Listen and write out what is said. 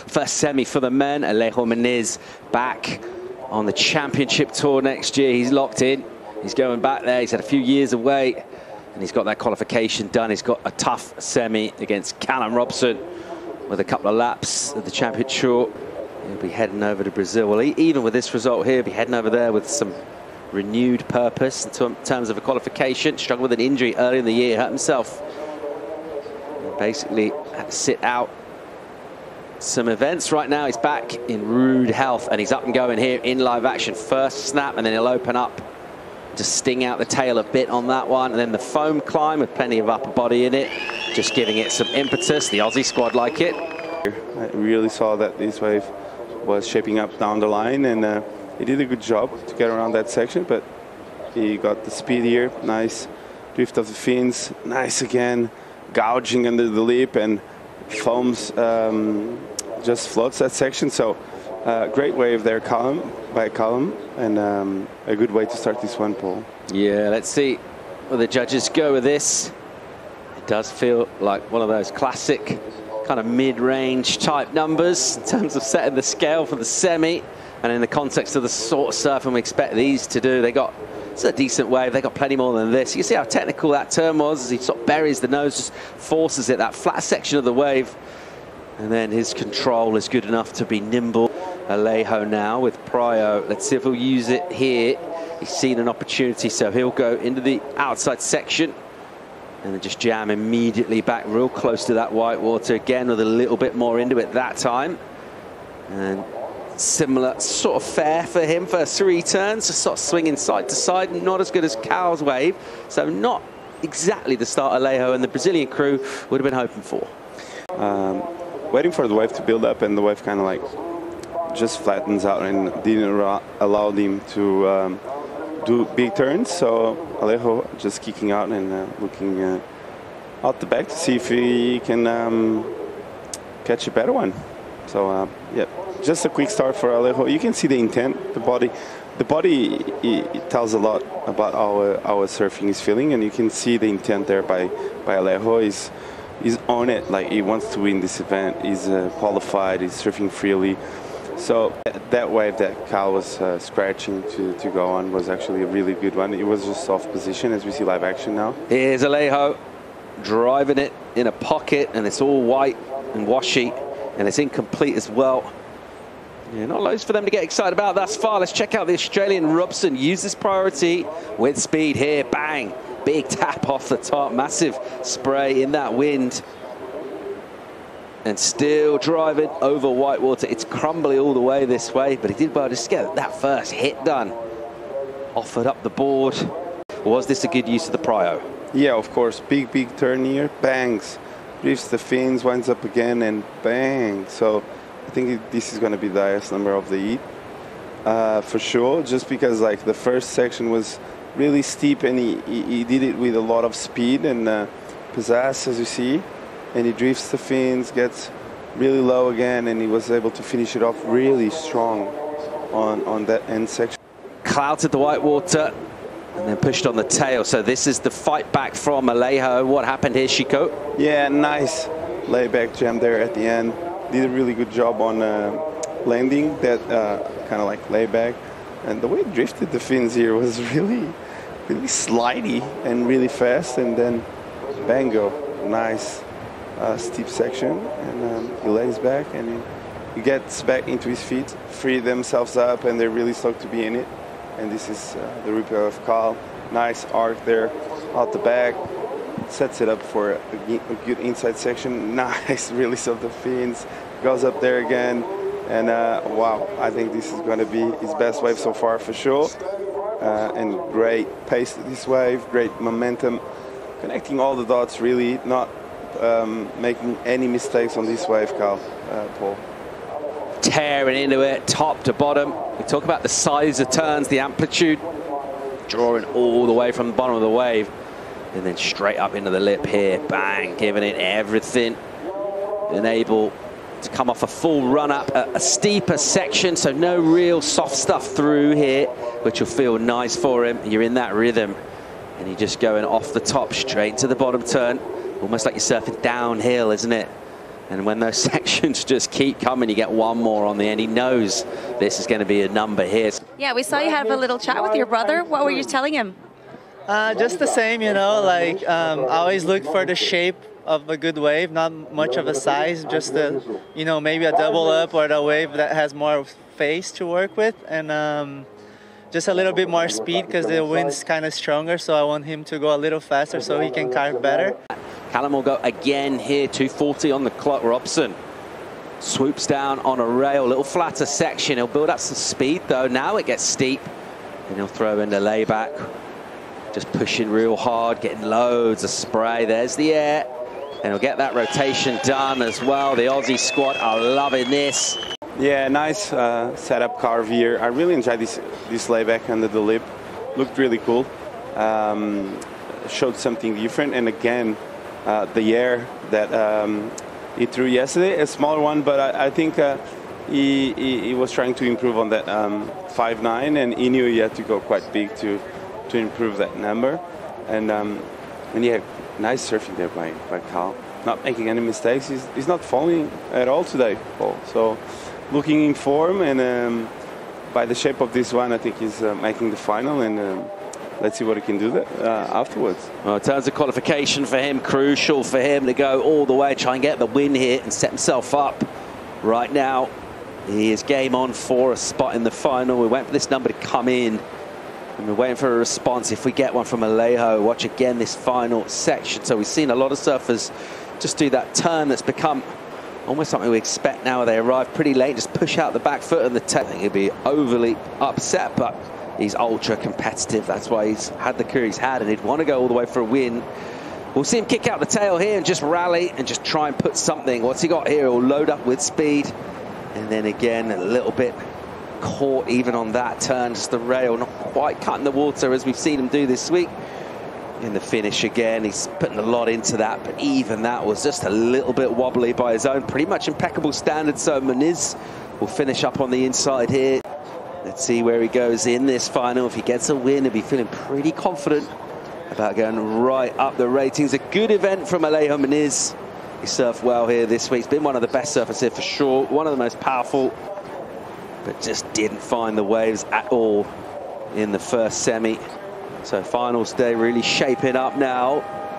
First semi for the men. Alejo Muniz back on the championship tour next year. He's locked in. He's going back there. He's had a few years away, and he's got that qualification done. He's got a tough semi against Callum Robson with a couple of laps at the championship tour. He'll be heading over to Brazil. Well, even with this result here, he'll be heading over there with some renewed purpose in terms of a qualification. Struggled with an injury early in the year, hurt himself. Basically had to sit out some events. Right now he's back in rude health, and he's up and going here in live action. First snap, and then he'll open up to sting out the tail a bit on that one, and then the foam climb with plenty of upper body in it, just giving it some impetus. The Aussie squad like it. I really saw that this wave was shaping up down the line, and he did a good job to get around that section, but he got the speed here. Nice drift of the fins, nice again, gouging under the lip, and foams just floats that section. So great wave there, Callum, and a good way to start this one, Paul. Yeah, let's see where the judges go with this. It does feel like one of those classic kind of mid-range type numbers in terms of setting the scale for the semi, and in the context of the sort of surfing we expect these to do. It's a decent wave. They got plenty more than this. You see how technical that turn was as he sort of buries the nose, just forces it, that flat section of the wave. And then his control is good enough to be nimble. Alejo now with Prio. Let's see if he'll use it here. He's seen an opportunity, so he'll go into the outside section and then just jam immediately back real close to that white water again with a little bit more into it that time. And similar sort of fare for him for 3 turns, just sort of swinging side to side, not as good as Cal's wave, so not exactly the start Alejo and the Brazilian crew would have been hoping for. Waiting for the wave to build up, and the wave kind of like just flattens out and didn't allow them to do big turns. So Alejo just kicking out and looking out the back to see if he can catch a better one. So yeah, just a quick start for Alejo. You can see the intent, the body. It tells a lot about our surfing is feeling, and you can see the intent there by Alejo. He's on it, like he wants to win this event. He's qualified, he's surfing freely. So that wave that Cal was scratching to go on was actually a really good one. It was just off position as we see live action now. Here's Alejo driving it in a pocket, and it's all white and washy, and it's incomplete as well. Yeah, not loads for them to get excited about thus far. Let's check out the Australian Robson. Use this priority with speed here. Bang. Big tap off the top. Massive spray in that wind. And still driving over whitewater. It's crumbly all the way this way, but he did well just to get that first hit done. Offered up the board. Was this a good use of the prio? Yeah, of course. Big turn here. Bangs. Drifts the fins, winds up again, and bang. So I think this is going to be the highest number of the heat. For sure, just because like the first section was really steep, and he did it with a lot of speed and pizzazz, as you see, and he drifts the fins, gets really low again, and he was able to finish it off really strong on that end section. Clouted the whitewater and then pushed on the tail. So this is the fight back from Alejo. What happened here, Chico? Yeah, nice layback jam there at the end. Did a really good job on landing that kind of like layback. And the way it drifted the fins here was really slidey and really fast. And then bango, nice steep section. And he lays back and he gets back into his feet, free themselves up, and they're really stoked to be in it. And this is the repair of Cal. Nice arc there out the back. Sets it up for a good inside section. Nice release of the fins. Goes up there again. And wow, I think this is going to be his best wave so far for sure. And great pace to this wave, great momentum. Connecting all the dots, really, not making any mistakes on this wave, Cal, Paul. Tearing into it, top to bottom. We talk about the size of turns, the amplitude, drawing all the way from the bottom of the wave, and then straight up into the lip here, bang, giving it everything, and able to come off a full run up a steeper section, so no real soft stuff through here, which will feel nice for him. You're in that rhythm, and you're just going off the top straight to the bottom turn, almost like you're surfing downhill, isn't it? And when those sections just keep coming, you get one more on the end. He knows this is going to be a number here. Yeah, we saw you have a little chat with your brother. What were you telling him? Just the same, you know, like I always look for the shape of a good wave, not much of a size, just a, you know, maybe a double up or the wave that has more face to work with, and just a little bit more speed because the wind's kind of stronger, so I want him to go a little faster so he can carve better. Callum will go again here, 2:40 on the clock. Robson swoops down on a rail, little flatter section. He'll build up some speed though. Now it gets steep, and he'll throw in the layback. Just pushing real hard, getting loads of spray. There's the air, and he'll get that rotation done as well. The Aussie squad are loving this. Yeah, nice setup carve here. I really enjoyed this layback under the lip. Looked really cool. Showed something different, and again, the air that he threw yesterday, a smaller one, but I think he was trying to improve on that 5.9, and he knew he had to go quite big to improve that number. And yeah, nice surfing there by Cal. Not making any mistakes. He's not falling at all today, Paul. So looking in form, and by the shape of this one, I think he's making the final, and let's see what he can do there, afterwards. Well, in terms of qualification for him, crucial for him to go all the way, try and get the win here and set himself up. Right now, he is game on for a spot in the final. We wait for this number to come in, and we're waiting for a response. If we get one from Alejo, watch again this final section. So we've seen a lot of surfers just do that turn that's become almost something we expect now. They arrive pretty late, just push out the back foot and the tail. I think he'll be overly upset, but he's ultra competitive. That's why he's had the career he's had, and he'd want to go all the way for a win. We'll see him kick out the tail here and just rally and just try and put something. What's he got here? He'll load up with speed, and then again a little bit caught even on that turn. Just the rail not quite cutting the water as we've seen him do this week. In the finish again, he's putting a lot into that, but even that was just a little bit wobbly by his own pretty much impeccable standards. So Muniz will finish up on the inside here. Let's see where he goes in this final. If he gets a win, he'll be feeling pretty confident about going right up the ratings. A good event from Alejo Muniz. He surfed well here this week. He's been one of the best surfers here for sure. One of the most powerful, but just didn't find the waves at all in the first semi. So finals day really shaping up now.